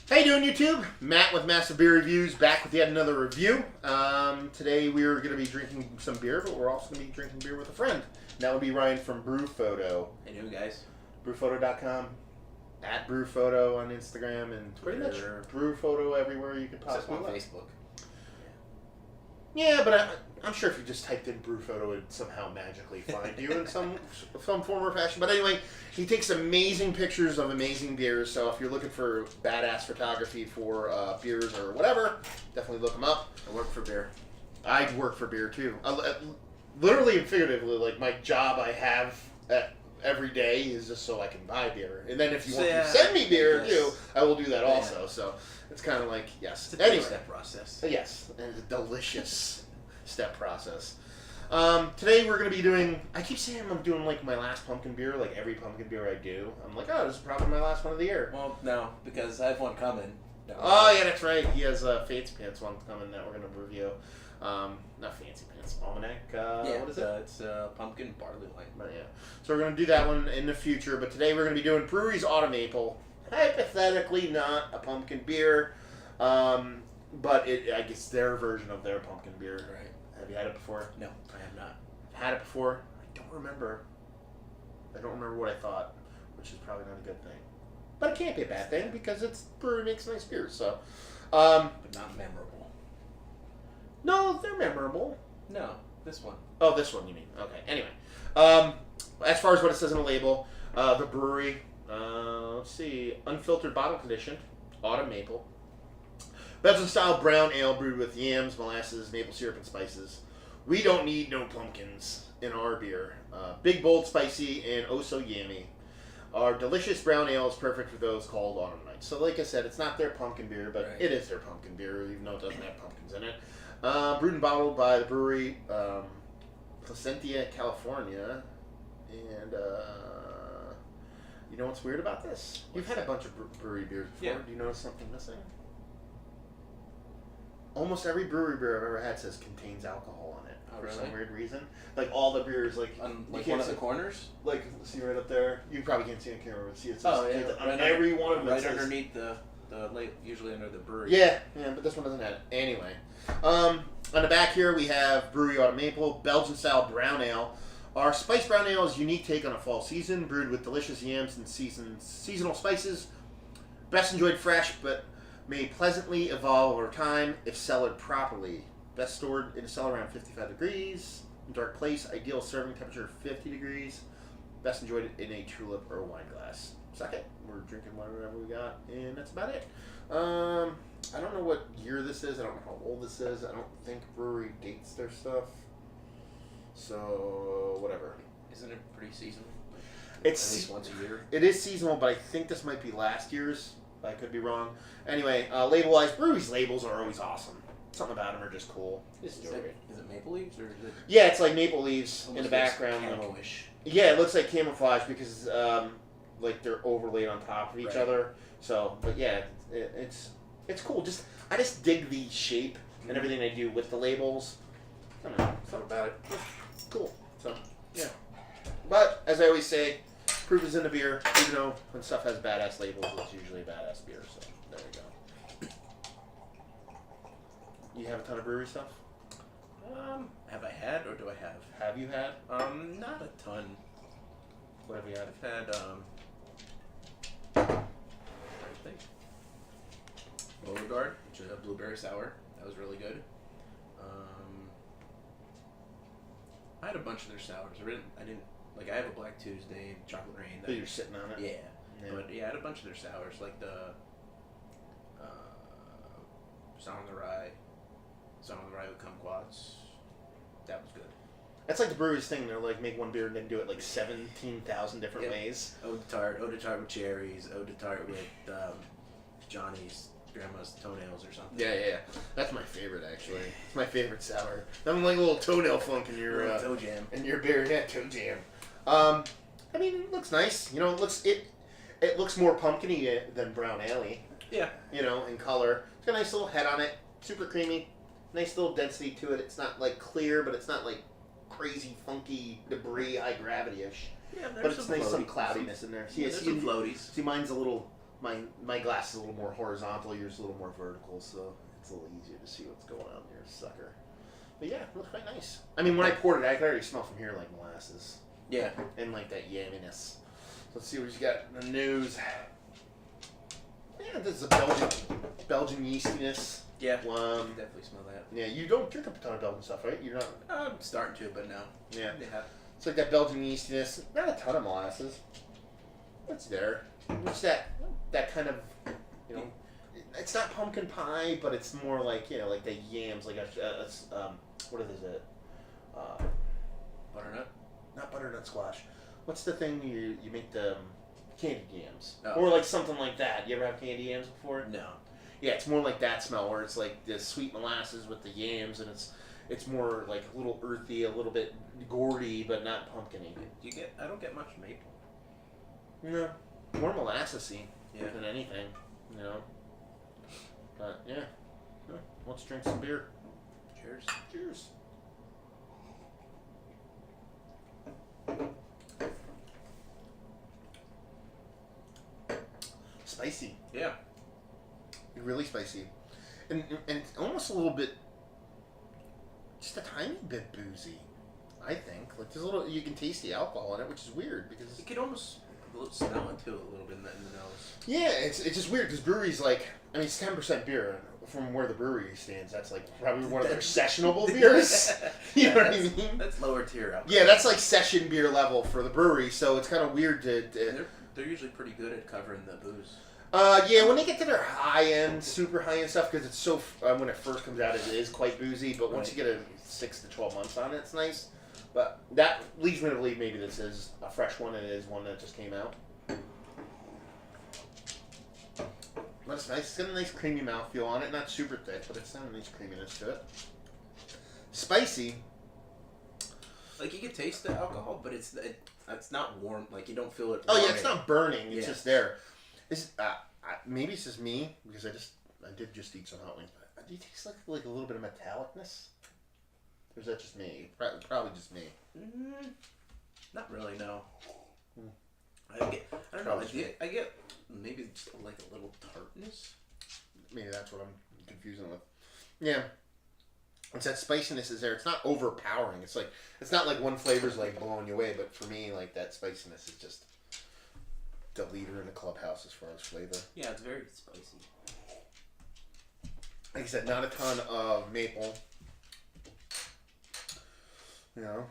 How you doing, YouTube? Matt with Massive Beer Reviews, back with yet another review. Today we're going to be drinking some beer, but we're also going to be drinking beer with a friend. And that would be Ryan from Brew Photo. How you doing, guys? Brewphoto.com, at Brew Photo on Instagram, and pretty much Brew Photo everywhere you could possibly on look. Facebook. Yeah, but I'm sure if you just typed in Brew Photo, it would somehow magically find you in some form or fashion. But anyway, he takes amazing pictures of amazing beers. So if you're looking for badass photography for beers or whatever, definitely look him up. I work for beer. I work for beer too. Literally and figuratively, like my job I have every day is just so I can buy beer. And then if you want to send me beer too, I will do that also. So it's kind of like, yes. It's a two-step process. Yes, and it's a delicious step process. Today we're going to be doing, I keep saying I'm doing like my last pumpkin beer, like every pumpkin beer I do. I'm like, oh, this is probably my last one of the year. Well, no, because I have one coming. No, oh, yeah, that's right. He has a Fancy Pants one coming that we're going to review. Not Fancy Pants, Almanac. What is it? It's pumpkin barley wine. But yeah. So we're going to do that one in the future. But today we're going to be doing Bruery's Autumn Maple. Hypothetically not a pumpkin beer. But I guess their version of their pumpkin beer. Right. Have you had it before? No, I have not. Had it before? I don't remember. I don't remember what I thought, which is probably not a good thing. But it can't be a bad thing because Brewery makes nice beers. So, but not memorable. No, they're memorable. No, this one. Oh, this one you mean? Okay. Anyway, as far as what it says on the label, the brewery. Let's see, unfiltered bottle conditioned, autumn maple. Belgian style brown ale brewed with yams, molasses, maple syrup, and spices. We don't need no pumpkins in our beer. Big, bold, spicy, and oh so yummy. Our delicious brown ale is perfect for those called autumn nights. So like I said, it's not their pumpkin beer, but it is their pumpkin beer, even though it doesn't have pumpkins in it. Brewed and bottled by the brewery, Placentia, California. And, you know what's weird about this? You've had a bunch of brewery beers before. Yeah. Do you notice something missing? Almost every brewery beer I've ever had says contains alcohol in it for some weird reason. Like all the beers, like like one of the corners. Like see right up there. You probably can't see it on camera, but see it says on right every one of them. Right underneath the usually under the brewery. Yeah, but this one doesn't have it. Anyway, on the back here we have Bruery Autumn Maple, Belgian style brown ale. Our spiced brown ale is a unique take on a fall season, brewed with delicious yams and seasonal spices. Best enjoyed fresh, but may pleasantly evolve over time if cellared properly. Best stored in a cellar around 55 degrees. In dark place, ideal serving temperature 50 degrees. Best enjoyed in a tulip or wine glass. Second, we're drinking whatever we got, and that's about it. I don't know what year this is. I don't know how old this is. I don't think Brewery dates their stuff. So, whatever. Isn't it pretty seasonal? It's at least once a year. It is seasonal, but I think this might be last year's. I could be wrong. Anyway, label-wise, Brewery's labels are always awesome. Something about them are just cool. Is it maple leaves or is it? Yeah, it's like maple leaves in the background. Camo-ish. Yeah, it looks like camouflage because like they're overlaid on top of each other. So, but yeah, it's cool. I just dig the shape and everything they do with the labels. I don't know, something about it. It's cool. So yeah. But as I always say, proof is in the beer. Even though when stuff has badass labels, it's usually a badass beer. So there you go. You have a ton of brewery stuff? Have I had or do I have? Have you had? Not a ton. What have you had? I've had I think Beauregard, which is a blueberry sour. That was really good. I had a bunch of their sours. I didn't like. I have a Black Tuesday, Chocolate Rain. That you're sitting on it. Yeah. But yeah, I had a bunch of their sours, like the Song on the Rye with kumquats. That was good. That's like the brewery's thing. They're like make one beer and then do it like 17,000 different ways. Eau de tart with cherries. Eau de tart with Johnny's grandma's toenails or something. Yeah. That's my favorite actually. It's my favorite sour. Nothing like a little toenail funk in your toe jam. In your beer, yeah, toe jam. I mean, it looks nice. You know, it looks more pumpkin-y than brown ale-y. Yeah. You know, in color. It's got a nice little head on it. Super creamy. Nice little density to it. It's not like clear, but it's not like crazy, funky, debris, high gravity-ish. Yeah, but it's nice, some cloudiness in there. There's some floaties. See, mine's a little my glass is a little more horizontal, yours is a little more vertical, so it's a little easier to see what's going on here, sucker. But yeah, it looks quite nice. I mean, when I poured it, I could already smell from here like molasses. Yeah. And like that yamminess. Let's see what you got in the news. Yeah, this is a Belgian yeastiness. Yeah, you can definitely smell that. Yeah, you don't drink a ton of Belgian stuff, right? You're not. I'm starting to, but no. Yeah. Yeah. It's like that Belgian yeastiness. Not a ton of molasses. It's there. It's that kind of, you know, it's not pumpkin pie, but it's more like, you know, like the yams, like what is it? Butternut? Not butternut squash. What's the thing you make the candied yams? Oh. Or like something like that. You ever have candied yams before? No. Yeah, it's more like that smell where it's like the sweet molasses with the yams, and it's more like a little earthy, a little bit gourdy, but not pumpkin-y. I don't get much maple. No, more molassesy than anything, you know. But yeah, let's drink some beer. Cheers. Cheers. Spicy. Yeah. Really spicy, and it's almost a little bit, just a tiny bit boozy. I think like there's a little, you can taste the alcohol in it, which is weird because you could almost smell it too a little bit in the nose. Yeah, it's just weird because Brewery's like, I mean, it's 10% beer from where the Brewery stands. That's like probably one of their sessionable beers. You know what I mean? That's lower tier alcohol. Yeah, that's like session beer level for the Brewery. So it's kind of weird to. They're usually pretty good at covering the booze. Yeah, when they get to their high end, super high end stuff, because it's so when it first comes out, it is quite boozy. But once you get a 6 to 12 months on it, it's nice. But that leads me to believe maybe this is a fresh one, and it is one that just came out. But it's nice. It's got a nice creamy mouthfeel on it. Not super thick, but it's got a nice creaminess to it. Spicy. Like you can taste the alcohol, but it's not warm. Like you don't feel it. Oh yeah, it's not burning. It's just there. Maybe it's just me because I did just eat some hot wings. But do you taste like a little bit of metallicness? Or is that just me? Probably just me. Not really. No. I don't know. I get maybe just like a little tartness. Maybe that's what I'm confusing with. Yeah. It's that spiciness is there. It's not overpowering. It's not like one flavor's like blowing you away, but for me, like that spiciness is just the leader in the clubhouse as far as flavor. Yeah, it's very spicy. Like I said, not a ton of maple. You know,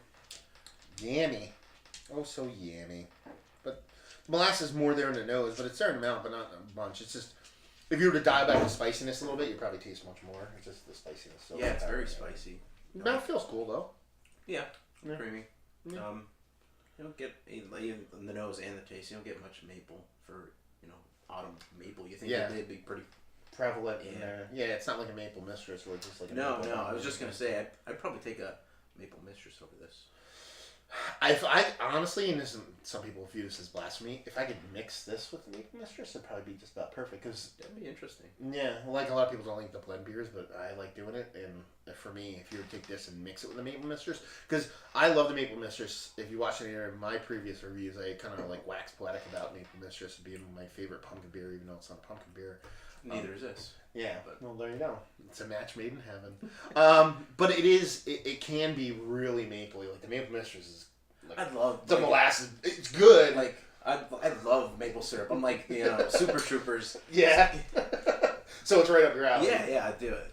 yammy. Oh, so yammy. But molasses more there in the nose, but it's there in the mouth, but not a bunch. It's just, if you were to dial back the spiciness a little bit, you'd probably taste much more. It's just the spiciness. So yeah, it's very spicy. The mouth feels cool though. Yeah, creamy. Yeah. You don't get in the nose and the taste. You don't get much maple for autumn maple. You think they'd be pretty prevalent in there. Yeah, it's not like a maple mistress where it's just like a no. I was just gonna say I'd probably take a maple mistress over this. I honestly, and some people view this as blasphemy, if I could mix this with the maple mistress, it'd probably be just about perfect. Cause that'd be interesting. Yeah, like a lot of people don't like the blend beers, but I like doing it. And for me, if you were to take this and mix it with the maple mistress, because I love the maple mistress. If you watch any of my previous reviews, I kind of like wax poetic about maple mistress being my favorite pumpkin beer, even though it's not a pumpkin beer. Neither is this. Yeah, well, there you go. It's a match made in heaven. But it can be really mapley. Like the maple mistress is. Like, I love the molasses. It's good. Like I love maple syrup. I'm like Super Troopers. Yeah. So it's right up your alley. Yeah, I do it.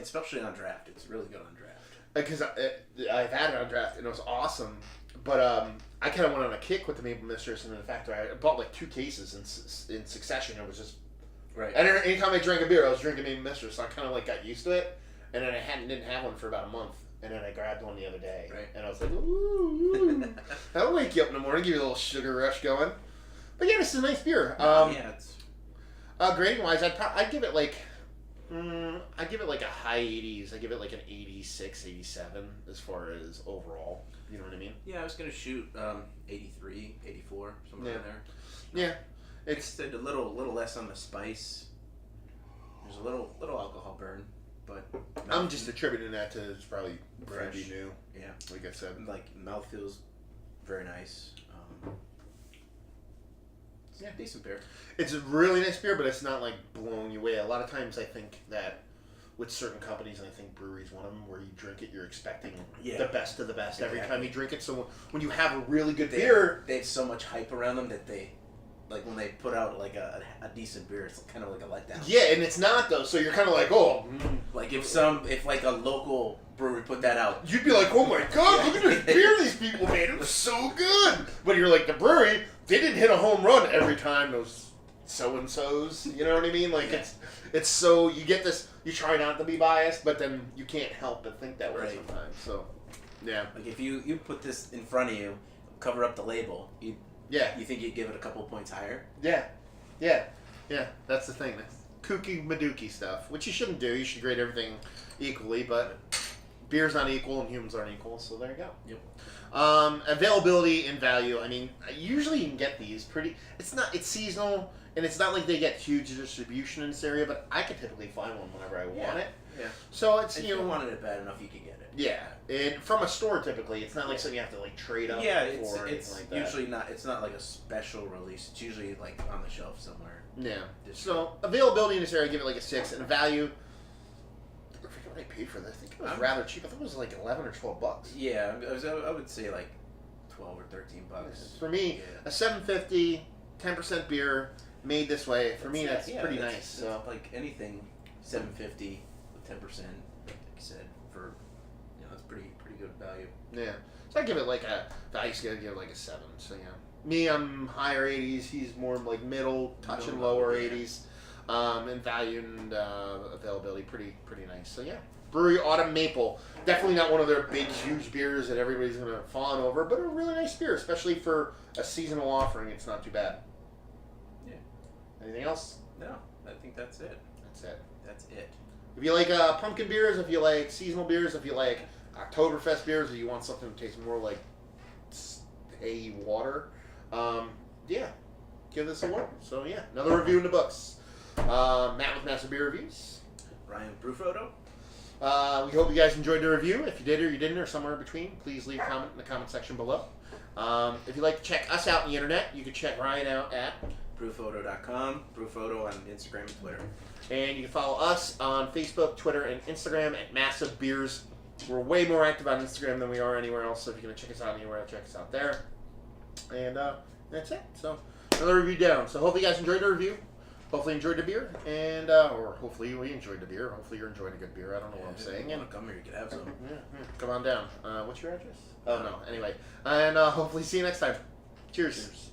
Especially on draft. It's really good on draft. Because I've had it on draft and it was awesome. But I kind of went on a kick with the maple mistress, and in fact, I bought like 2 cases in succession. It was just right. And anytime I drank a beer, I was drinking maple mistress. So I kind of like got used to it, and then I didn't have one for about a month. And then I grabbed one the other day, and I was like, ooh. That'll wake you up in the morning, give you a little sugar rush going. But yeah, this is a nice beer. It's... Grading-wise, I'd give it like, I'd give it like a high 80s. I'd give it like an 86, 87 as far as overall. You know what I mean? Yeah, I was going to shoot 83, 84, somewhere in there. Yeah. It's a little less on the spice. There's a little alcohol burn. But I'm just attributing that to it's probably brandy new. Yeah, like I said, like mouth feels very nice. Yeah, decent beer. It's a really nice beer, but it's not like blowing you away. A lot of times I think that with certain companies, and I think Brewery's one of them, where you drink it, you're expecting the best of the best every time you drink it. So when you have a really good beer... They have so much hype around them that they... Like, when they put out, like, a decent beer, it's kind of like a letdown. Yeah, and it's not, though, so you're kind of like, oh... Like, if like, a local brewery put that out... You'd be like, oh my god, look at this beer these people made, it was so good! But you're like, the brewery, they didn't hit a home run every time, those so-and-sos, you know what I mean? Like, it's so... You get this... You try not to be biased, but then you can't help but think that way sometimes, so... Yeah. Like, if you put this in front of you, cover up the label, you think you'd give it a couple of points higher? Yeah. That's the thing. That's kooky Madookie stuff, which you shouldn't do. You should grade everything equally, but beer's not equal and humans aren't equal, so there you go. Yep. Availability and value. I mean, usually you can get these pretty... It's seasonal, and it's not like they get huge distribution in this area, but I can typically find one whenever I want it. Yeah. So it's, if you wanted it bad enough, you could get it. Yeah. And from a store, typically. It's not like something you have to, like, trade up for or anything like that. Usually not... It's not like a special release. It's usually, like, on the shelf somewhere. Yeah. So, availability in this area, I give it, like, a 6. And value... I forget what I paid for this. I think it was rather cheap. I thought it was, like, 11 or 12 bucks. Yeah. I would say, like, 12 or 13 bucks. For me, a $7.50, 10% beer, made this way. For me, that's pretty nice. So, like, anything $7.50 with 10%, like you said, for... That's pretty good value. Yeah. So I give it like a value scale. I give it like a 7. So yeah. Me, I'm higher 80s. He's more like middle, touching lower 80s. And value and availability pretty nice. So yeah. Bruery Autumn Maple. Definitely not one of their big, huge beers that everybody's gonna fawn over, but a really nice beer, especially for a seasonal offering. It's not too bad. Yeah. Anything else? No. I think that's it. That's it. If you like pumpkin beers, if you like seasonal beers, if you like Oktoberfest beers, or you want something that tastes more like hay water, give this a whirl. So yeah, another review in the books. Matt with Master Beer Reviews. Ryan with Brew Photo. We hope you guys enjoyed the review. If you did or you didn't, or somewhere in between, please leave a comment in the comment section below. If you'd like to check us out on the internet, you can check Ryan out at brewphoto.com, brewphoto on Instagram and Twitter. And you can follow us on Facebook, Twitter, and Instagram at Massive Beers. We're way more active on Instagram than we are anywhere else, so if you're going to check us out anywhere, check us out there. And that's it. So, another review down. So, hopefully you guys enjoyed the review. Hopefully you enjoyed the beer. And, or hopefully we enjoyed the beer. Hopefully you're enjoying a good beer. I don't know what I'm saying. And come here, you can have some. Come on down. What's your address? Oh, no. Anyway. And hopefully see you next time. Cheers.